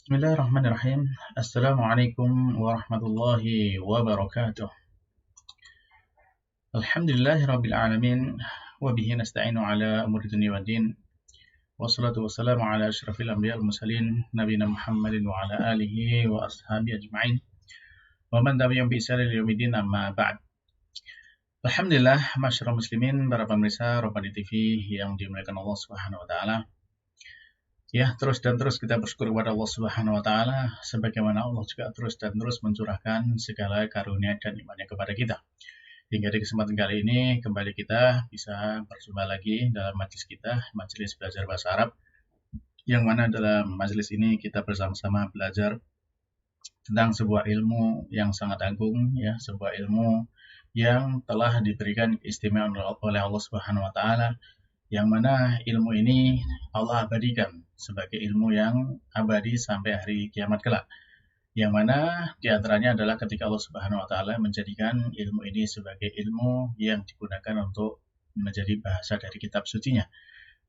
Bismillahirrahmanirrahim. Assalamualaikum warahmatullahi wabarakatuh. Alhamdulillahirabbil alamin wa bihi nasta'inu ala umuri dunya waddin. Wassalatu wassalamu ala asyrafil anbiya'il mursalin nabiyina Muhammadin wa ala alihi wa ashabihi ajma'in. Wa man tabi'ahum bi ihsan ila yaumiddin amma ba'd. Alhamdulillah, masyarul muslimin, para pemirsa Robbani TV yang dimuliakan Allah Subhanahu wa taala. Ya, terus dan terus kita bersyukur kepada Allah Subhanahu wa taala sebagaimana Allah juga terus dan terus mencurahkan segala karunia dan imannya kepada kita. Hingga di kesempatan kali ini kembali kita bisa berjumpa lagi dalam majelis kita, majelis belajar bahasa Arab, yang mana dalam majelis ini kita bersama-sama belajar tentang sebuah ilmu yang sangat agung, ya, sebuah ilmu yang telah diberikan keistimewaan oleh Allah Subhanahu wa taala, yang mana ilmu ini Allah abadikan sebagai ilmu yang abadi sampai hari kiamat kelak. Yang mana diantaranya adalah ketika Allah Subhanahu wa taala menjadikan ilmu ini sebagai ilmu yang digunakan untuk menjadi bahasa dari kitab sucinya.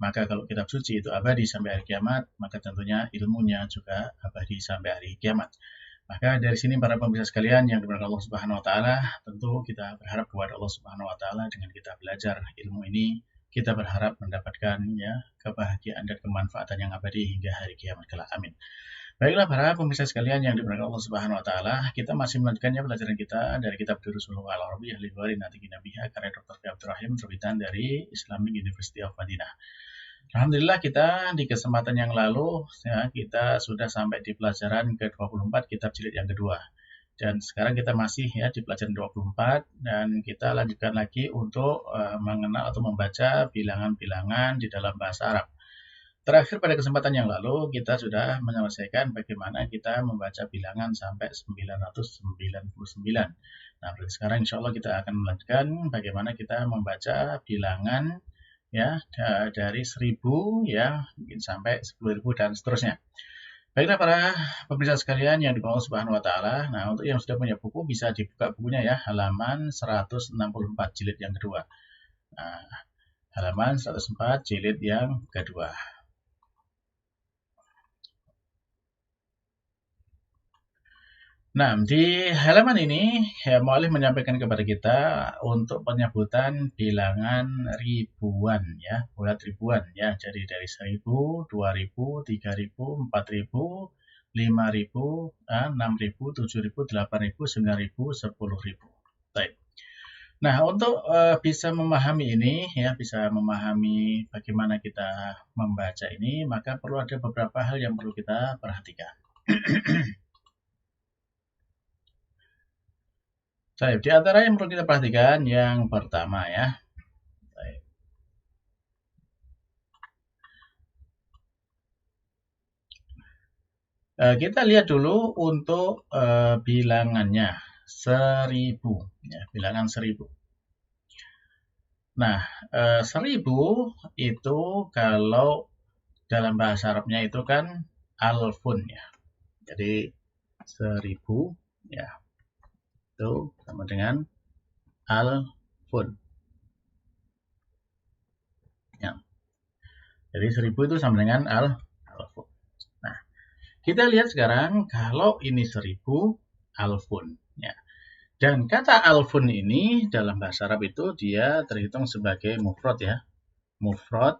Maka kalau kitab suci itu abadi sampai hari kiamat, maka tentunya ilmunya juga abadi sampai hari kiamat. Maka dari sini para pemirsa sekalian yang dimuliakan Allah Subhanahu wa taala, tentu kita berharap kepada Allah Subhanahu wa taala dengan kita belajar ilmu ini, kita berharap mendapatkan ya kebahagiaan dan kemanfaatan yang abadi hingga hari kiamat kelak. Amin. Baiklah para pemirsa sekalian yang dimuliakan Allah Subhanahu wa taala, kita masih melanjutkannya pelajaran kita dari kitab Durusul Lughah Al-Arabiyyah li Ghairi Natiqin Biha karya Dr. Abdul Rahim terbitan dari Islamic University of Madinah. Alhamdulillah kita di kesempatan yang lalu ya, kita sudah sampai di pelajaran ke-24 kitab jilid yang kedua. Dan sekarang kita masih ya di pelajaran 24 dan kita lanjutkan lagi untuk mengenal atau membaca bilangan-bilangan di dalam bahasa Arab. Terakhir pada kesempatan yang lalu kita sudah menyelesaikan bagaimana kita membaca bilangan sampai 999. Nah, berarti sekarang insya Allah kita akan melanjutkan bagaimana kita membaca bilangan ya dari 1000 ya mungkin sampai 10.000 dan seterusnya. Baiklah para pemirsa sekalian yang dimuliakan Allah Subhanahu wa taala. Nah, untuk yang sudah punya buku bisa dibuka bukunya ya, halaman 164 jilid yang kedua. Nah, halaman 104 jilid yang kedua. Nah, di halaman ini ya Mu'alif menyampaikan kepada kita untuk penyebutan bilangan ribuan ya, bulat ribuan ya. Jadi dari 1000, 2000, 3000, 4000, 5000, 6000, 7000, 8000, 9000, 10000. Baik. Nah, untuk bisa memahami ini ya, bisa memahami bagaimana kita membaca ini, maka perlu ada beberapa hal yang perlu kita perhatikan. Baik, di antara yang perlu kita perhatikan yang pertama ya. Baik. Kita lihat dulu untuk bilangannya 1000 ya, bilangan 1000. Nah, 1000 itu kalau dalam bahasa Arabnya itu kan alfun ya. Jadi 1000 ya itu sama dengan alfun. Ya. Jadi 1000 itu sama dengan alfun. Nah, kita lihat sekarang kalau ini 1000 alfun ya. Dan kata alfun ini dalam bahasa Arab itu dia terhitung sebagai mufrad ya. Mufrad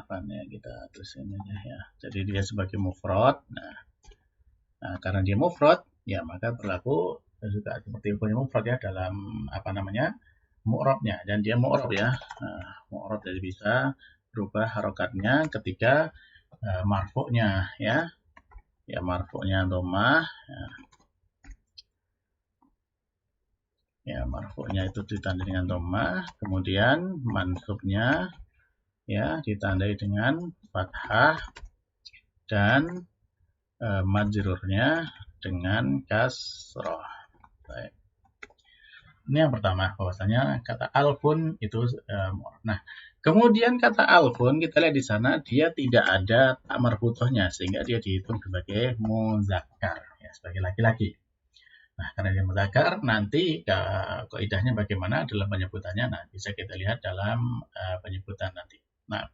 apa nih kita tulis ini ya. Jadi dia sebagai mufrad. Nah, karena dia mufrad ya maka berlaku juga seperti hukumnya mufrad ya dalam apa namanya mu'rabnya, dan dia mu'rab ya. Mu'rab jadi bisa berubah harokatnya ketika marfu'nya ya. Ya marfu'nya dhammah ya marfu'nya itu ditandai dengan dhammah, kemudian mansubnya ya ditandai dengan fathah dan majrurnya dengan kasroh. Baik. Ini yang pertama, bahwasanya kata alfun itu nah, kemudian kata alfun kita lihat di sana dia tidak ada tak marfutohnya sehingga dia dihitung sebagai muzakkar ya, sebagai laki-laki. Nah, karena dia muzakkar nanti kaidahnya bagaimana dalam penyebutannya, nah bisa kita lihat dalam penyebutan nanti. Nah,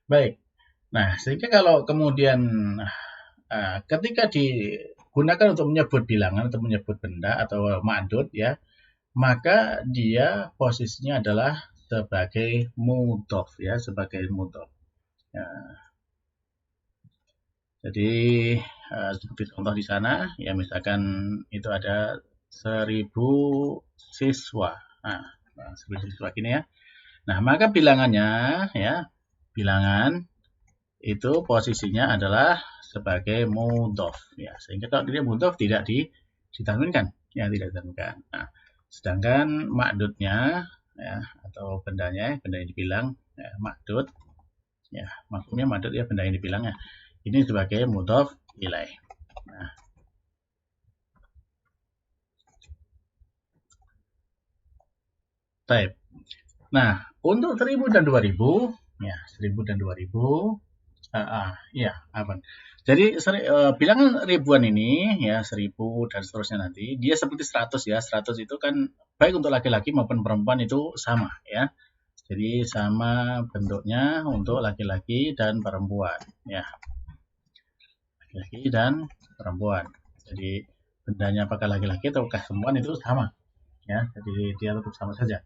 baik. Nah, sehingga kalau kemudian ketika digunakan untuk menyebut bilangan atau menyebut benda atau ma'dud ya, maka dia posisinya adalah sebagai mudhof ya, sebagai mudhof. Ya. Jadi seperti contoh di sana ya, misalkan itu ada 1000 siswa. Nah, 1000 siswa gini ya. Nah, maka bilangannya ya, bilangan itu posisinya adalah sebagai mudhof ya. Sehingga kalau dia mudhof tidak ditanwinkan ya, tidak ditanwinkan. Nah, sedangkan ma'dudnya ya, atau benda yang dibilang ya, ma'dud ya, maksudnya ma'dud ya, benda yang dibilang ya, ini sebagai mudhof ilaih. Nah, type. Nah, untuk 1000 dan 2000 ya, 1000 dan 2000 ya, apa? Jadi bilangan ribuan ini ya, 1000 dan seterusnya nanti dia seperti 100 ya. 100 itu kan baik untuk laki-laki maupun perempuan itu sama ya. Jadi sama bentuknya untuk laki-laki dan perempuan ya. Laki-laki dan perempuan. Jadi bendanya apakah laki-laki atau perempuan itu sama ya. Jadi dia tetap sama saja.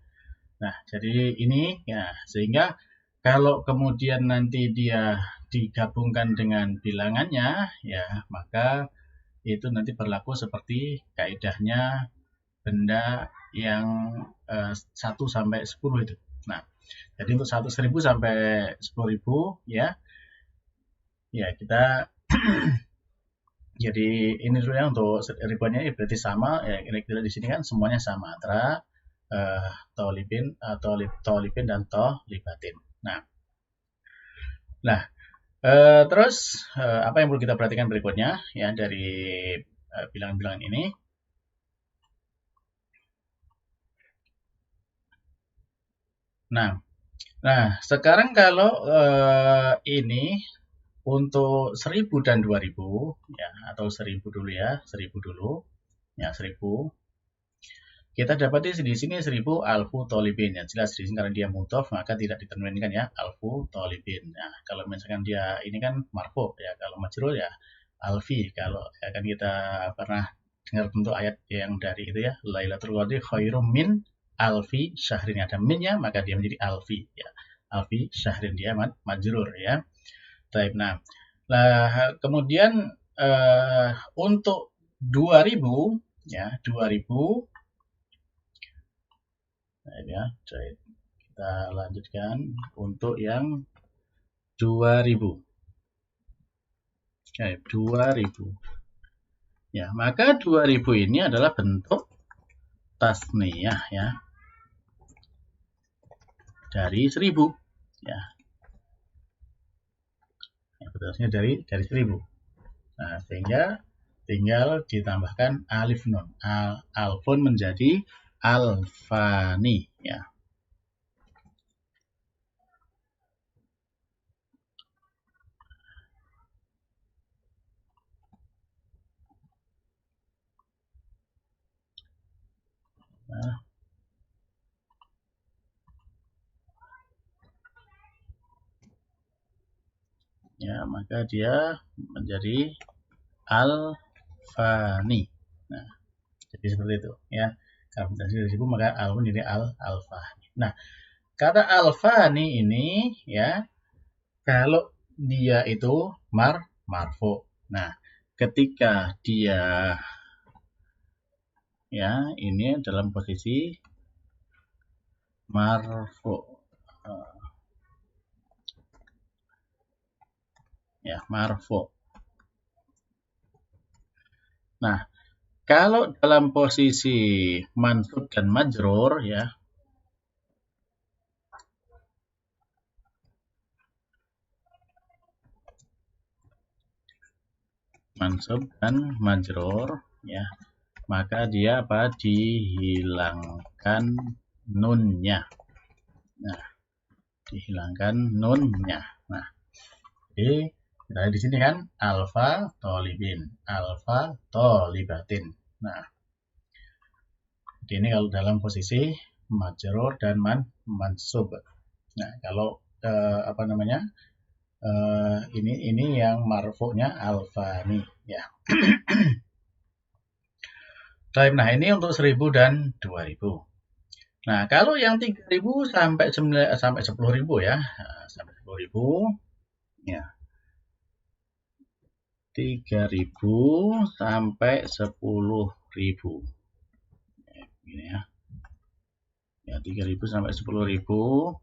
Nah, jadi ini ya, sehingga kalau kemudian nanti dia digabungkan dengan bilangannya ya, maka itu nanti berlaku seperti kaidahnya benda yang 1 sampai 10 itu. Nah, jadi untuk 1000 sampai 10.000 ya, ya kita jadi ini dulu ya, untuk ribuannya ya berarti sama ya, kira-kira di sini kan semuanya sama antara tolibin dan tolibatin. Nah, terus apa yang perlu kita perhatikan berikutnya ya dari bilangan-bilangan ini? Nah, sekarang kalau ini untuk 1000 dan 2000 ya, atau 1000 dulu ya, 1000 dulu ya, 1000. Kita dapati di sini 1000 alfu tolibin ya, jelas di sini karena dia mudhof maka tidak ditenwinkan ya, alfu tolibin. Nah, kalau misalkan dia ini kan marfu ya, kalau majrur ya alfi. Kalau ya kan kita pernah dengar bentuk ayat yang dari itu ya, Lailatul Qadri khairum min alfi syahrin, ada minnya maka dia menjadi alfi ya. Alfi syahrin dia majrur ya. Baik, nah, kemudian untuk 2000 ya, 2000 nah, ya, kita lanjutkan untuk yang 2000. Oke, 2000. Ya, maka 2000 ini adalah bentuk tasniyah ya. Dari 1000 ya. Ya, bentuknya dari 1000. Nah, sehingga tinggal ditambahkan alif nun. Alfun menjadi alfani ya. Nah, ya, maka dia menjadi alfani. Nah, jadi seperti itu ya. Kalau dari 1000 maka alfun jadi alfani. Nah, kata alfani ini ya, kalau dia itu marfu. Nah, ketika dia ya ini dalam posisi marfu ya, marfu. Nah, kalau dalam posisi mansub dan majrur ya, mansub dan majrur ya, maka dia apa, dihilangkan nunnya. Nah, dihilangkan nunnya. Nah, jadi kita di sini kan alfa tolibin, alfa tolibatin. Nah, ini kalau dalam posisi majrur dan mansub. Nah, kalau apa namanya, ini yang marfu'nya alfani ya. Nah, ini untuk 1000 dan 2000. Nah, kalau yang 3000 sampai 10.000 ya. Nah, sampai 10.000 ya. 3000 sampai 10.000. Ini ya. Ya, 3000 sampai 10.000.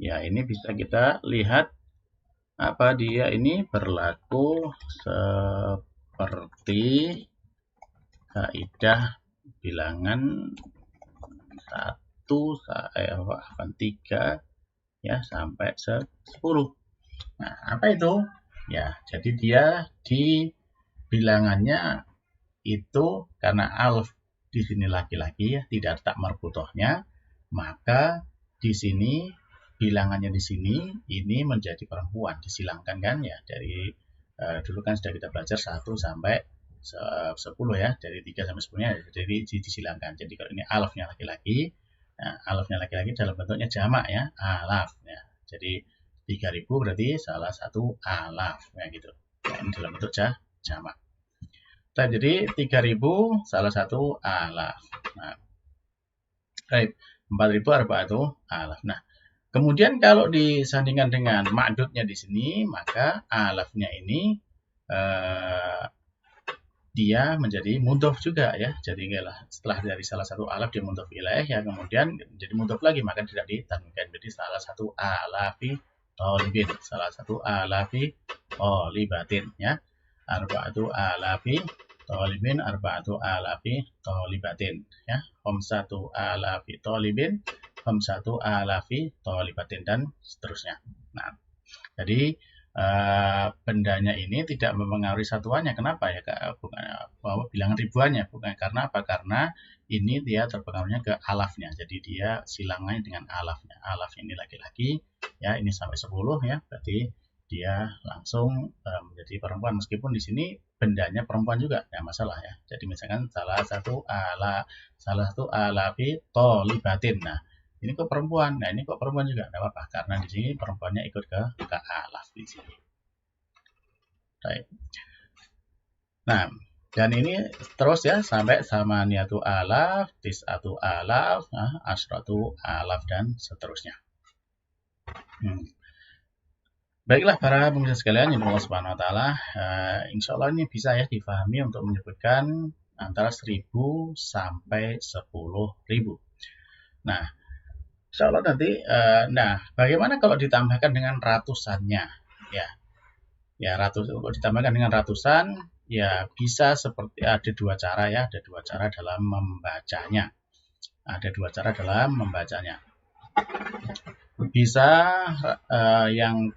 Ya, ini bisa kita lihat apa dia ini berlaku seperti kaidah bilangan 3 ya sampai 10. Nah, apa itu? Ya, jadi dia di bilangannya itu karena alf di sini laki-laki ya, tidak tak marbutohnya, maka di sini bilangannya di sini ini menjadi perempuan, disilangkan kan ya dari dulu kan sudah kita belajar 1 sampai 10 ya, dari 3 sampai 10-nya jadi disilangkan. Jadi kalau ini alafnya laki-laki, nah alafnya laki-laki dalam bentuknya jamak ya, alaf ya. Jadi 3000 berarti salah satu alaf ya gitu. Ya, ini dalam bentuk jamak. Nah, jadi 3000 salah satu alaf. Nah, baik, 4000 arba'atu alaf. Nah, kemudian kalau disandingkan dengan ma'dudnya di sini, maka alafnya ini dia menjadi mudhof juga ya. Jadi setelah dari salah satu alaf dia mudhof ilaih ya, kemudian jadi mudhof lagi, maka tidak ditanwinkan. Jadi salah satu alafi thalibin, salah satu alafi thalibatin ya. Arba'atu alafi thalibin, arba'atu alafi thalibatin ya. Khamsatu alafi thalibin, khamsatu alafi thalibatin dan seterusnya. Nah, jadi bendanya ini tidak mempengaruhi satuannya. Kenapa ya? Bukan bahwa bilangan ribuannya, bukan karena apa? Karena ini dia terpengaruhnya ke alafnya. Jadi dia silangannya dengan alafnya. Alaf ini laki-laki, ya ini sampai 10 ya, berarti dia langsung menjadi perempuan meskipun di sini bendanya perempuan juga, ya masalah ya. Jadi misalkan salah satu alafi thalibatin. Nah, ini kok perempuan, nah ini kok perempuan juga, tidak apa-apa karena di sini perempuannya ikut ke alaf di sini. Baik. Nah, dan ini terus ya sampai samaniyatu alaf, tis'atu alaf, asyratu alaf dan seterusnya. Baiklah para pemirsa sekalian yang Allah Subhanahu wa taala, insya Allah ini bisa ya difahami untuk menyebutkan antara 1000 sampai 10.000. Nah, insya Allah nanti, nah bagaimana kalau ditambahkan dengan ratusannya? Ya untuk ditambahkan dengan ratusan, ya bisa seperti ada dua cara ya, ada dua cara dalam membacanya. Ada dua cara dalam membacanya. Bisa yang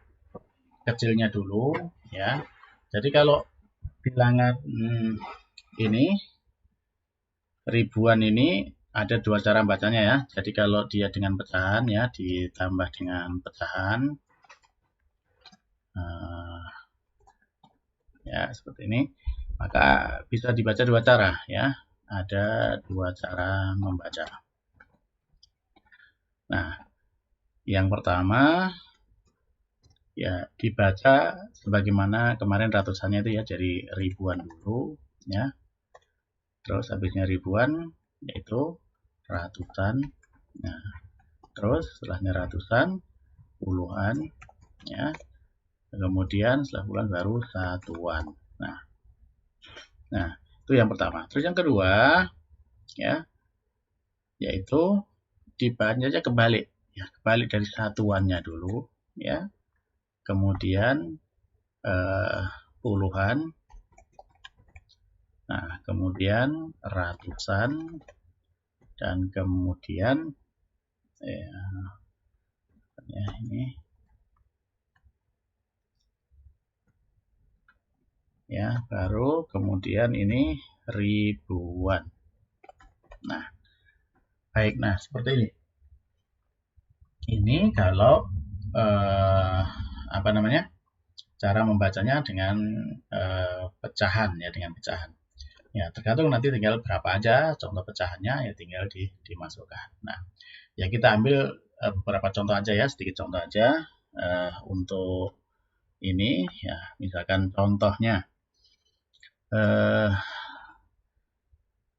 kecilnya dulu ya. Jadi kalau bilangan ini ribuan ini ada dua cara bacanya ya. Jadi kalau dia dengan pecahan ya, ditambah dengan pecahan ya seperti ini, maka bisa dibaca dua cara ya. Ada dua cara membaca. Nah, yang pertama ya dibaca sebagaimana kemarin ratusannya itu ya, jadi ribuan dulu ya. Terus habisnya ribuan yaitu ratusan. Nah, terus setelahnya ratusan, puluhan ya. Kemudian setelah puluhan baru satuan. Nah, itu yang pertama. Terus yang kedua ya, yaitu dibaca aja kebalik ya, kebalik dari satuannya dulu ya. Kemudian puluhan. Nah, kemudian ratusan dan kemudian ya ini ya, baru kemudian ini ribuan. Nah, baik, nah seperti ini. Ini kalau apa namanya, cara membacanya dengan pecahan ya, dengan pecahan. Ya, tergantung nanti tinggal berapa aja contoh pecahannya ya, tinggal dimasukkan. Nah, ya kita ambil beberapa contoh aja ya, sedikit contoh aja untuk ini ya, misalkan contohnya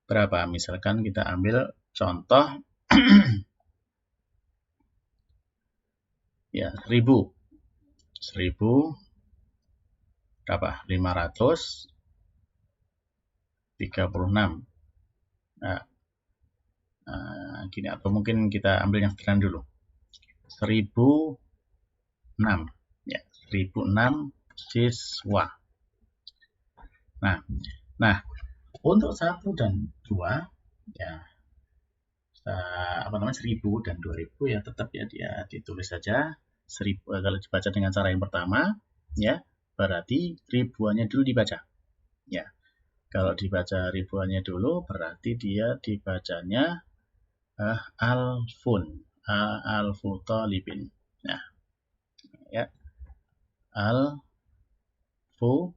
berapa? Misalkan kita ambil contoh ya 1000 berapa? 536. Nah, gini, atau mungkin kita ambil yang sederhana dulu. 1006 ya, 1006 siswa. Nah, untuk 1 dan 2 ya, 1000 dan 2000 ya tetap ya dia ditulis saja 1000. Kalau dibaca dengan cara yang pertama ya, berarti ribuannya dulu dibaca. Ya. Kalau dibaca ribuannya dulu berarti dia dibacanya alfun, alfu talibin. Nah, ya. Alfu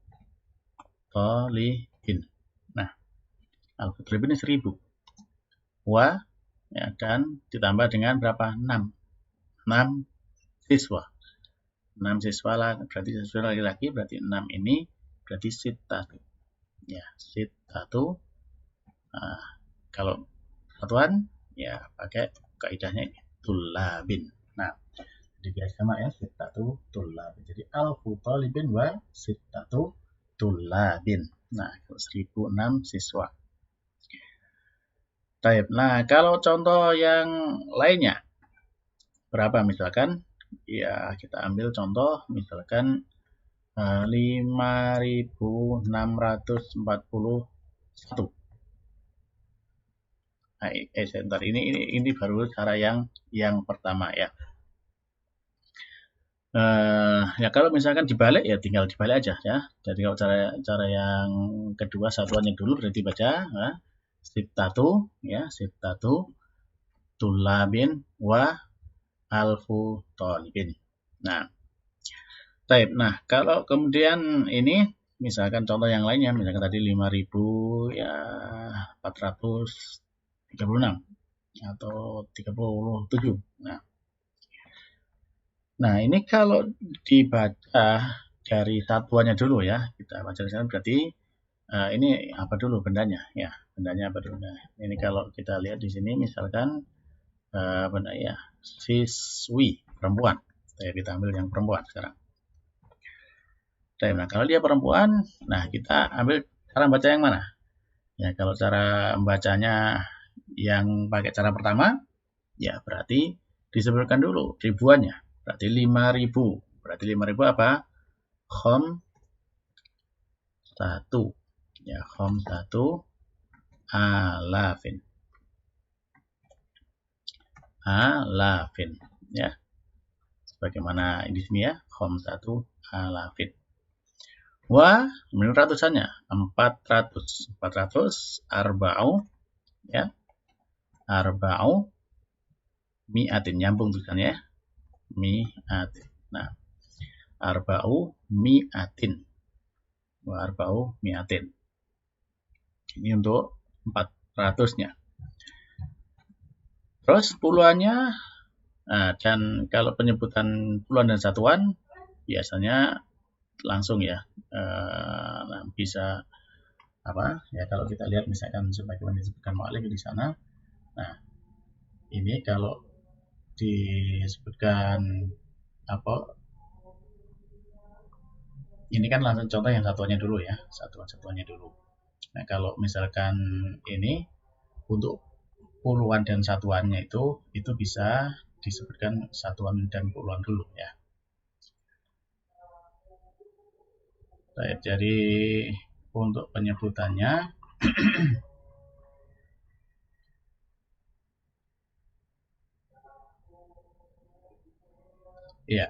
talibin. Nah, alfu talibin ini 1000. Wa ya, dan ditambah dengan berapa? 6 siswa. 6 siswa lah, berarti siswa laki-laki, berarti 6 ini berarti sittatu. Ya, sittatu. Kalau satuan ya pakai kaidahnya ini, tullabin. Nah, jadi biasa sama ya, sittatu tullabin. Jadi alfu talibin wa sittatu tullabin. Nah, 1006 siswa. Baik. Nah, kalau contoh yang lainnya berapa misalkan? Ya, kita ambil contoh misalkan 5641. Nah, sebentar, ini baru cara yang pertama ya. Ya kalau misalkan dibalik ya tinggal dibalik aja ya. Jadi kalau cara yang kedua satuannya dulu berarti baca sittatu ya, sittatu tullabin wa alfu talibin. Nah, baik. Nah, kalau kemudian ini misalkan contoh yang lainnya, misalkan tadi 5000 ya 436 atau 37. Nah, ini kalau dibaca dari satuannya dulu ya, kita baca di sana berarti ini apa dulu bendanya ya, bendanya apa dulu. Nah, ini kalau kita lihat di sini misalkan benda ya, siswi perempuan. Kita ambil yang perempuan sekarang. Nah, kalau dia perempuan, nah kita ambil cara baca yang mana? Ya, kalau cara membacanya yang pakai cara pertama, ya berarti disebutkan dulu ribuannya. Berarti 5000. Berarti 5000 apa? Khom 1. Ya, khom 1 alafin. Alafin. Ya. Sebagaimana di sini ya, khom 1 alafin. Wa, menurut ratusannya 400. 400 arba'u ya. Arba'u mi'atin, nyambung tulisannya ya. Mi'atin. Nah, arba'u mi'atin. Wa arba'u mi'atin. Ini untuk 400-nya. Terus puluhannya, dan kalau penyebutan puluhan dan satuan biasanya langsung ya, bisa apa ya, kalau kita lihat misalkan sebagaimana disebutkan mu'allif di sana. Nah, ini kalau disebutkan apa, ini kan langsung contoh yang satuannya dulu ya, satuannya dulu. Nah, kalau misalkan ini untuk puluhan dan satuannya itu bisa disebutkan satuan dan puluhan dulu ya. Baik, jadi untuk penyebutannya ya.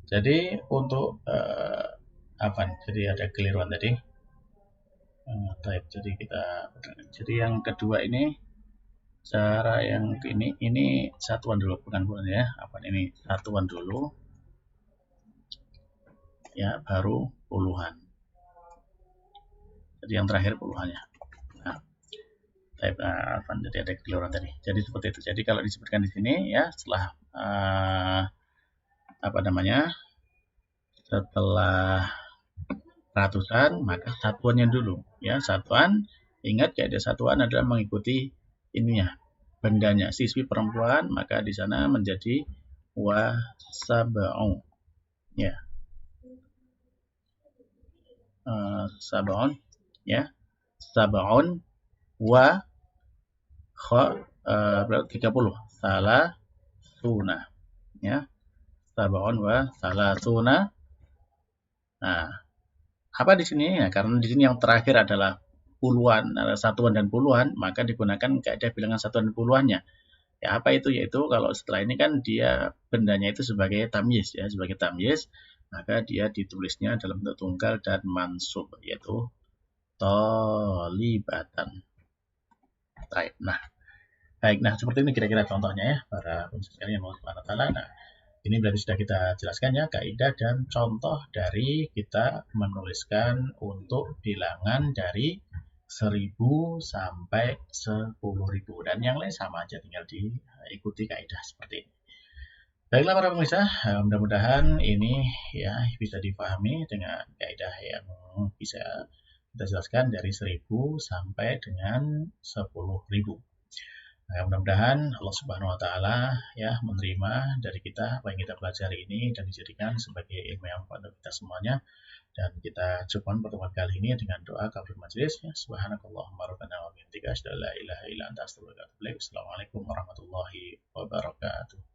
Jadi untuk apa? Jadi ada keliruan tadi. Jadi yang kedua ini cara yang ini satuan dulu, bukan puluhan ya. Apa ini? Satuan dulu. Ya, baru puluhan. Jadi yang terakhir puluhannya. Nah, jadi ada keliruan tadi. Jadi seperti itu. Jadi kalau disebutkan di sini ya setelah apa namanya, Setelah ratusan, maka satuannya dulu. Ya, satuan, ingat kaidah satuan adalah mengikuti ininya, bendanya. Siswi perempuan, maka di sana menjadi wasab'u. Ya. Sab'un, ya. Sab'un wa berarti 30. Salah suna, ya. Sab'un wa salah suna. Nah, apa di sini? Ya, karena di sini yang terakhir adalah puluhan, satuan dan puluhan, maka digunakan kaidah bilangan satuan dan puluhannya. Ya, apa itu? Yaitu kalau setelah ini kan dia bendanya itu sebagai tamyiz, ya, sebagai tamyiz, maka dia ditulisnya dalam bentuk tunggal dan mansub, yaitu tolibatan. Nah, baik. Nah, seperti ini kira-kira contohnya ya, para pemirsa sekalian. Nah, ini berarti sudah kita jelaskan ya kaidah dan contoh dari kita menuliskan untuk bilangan dari 1000 sampai 10.000 dan yang lain sama aja, tinggal diikuti kaidah seperti ini. Baiklah para pemirsa, mudah-mudahan ini ya bisa dipahami dengan kaidah yang bisa kita jelaskan dari 1000 sampai dengan 10.000. Nah, mudah-mudahan Allah Subhanahu wa taala ya menerima dari kita apa yang kita pelajari ini dan dijadikan sebagai ilmu yang manfaat untuk kita semuanya. Dan kita cukupkan pertemuan kali ini dengan doa kafir majelis ya. Subhanakallahumma rabbana wa bihamdika asyhadu an la ilaha illa anta astaghfiruka wa atubu ilaik. Assalamualaikum warahmatullahi wabarakatuh.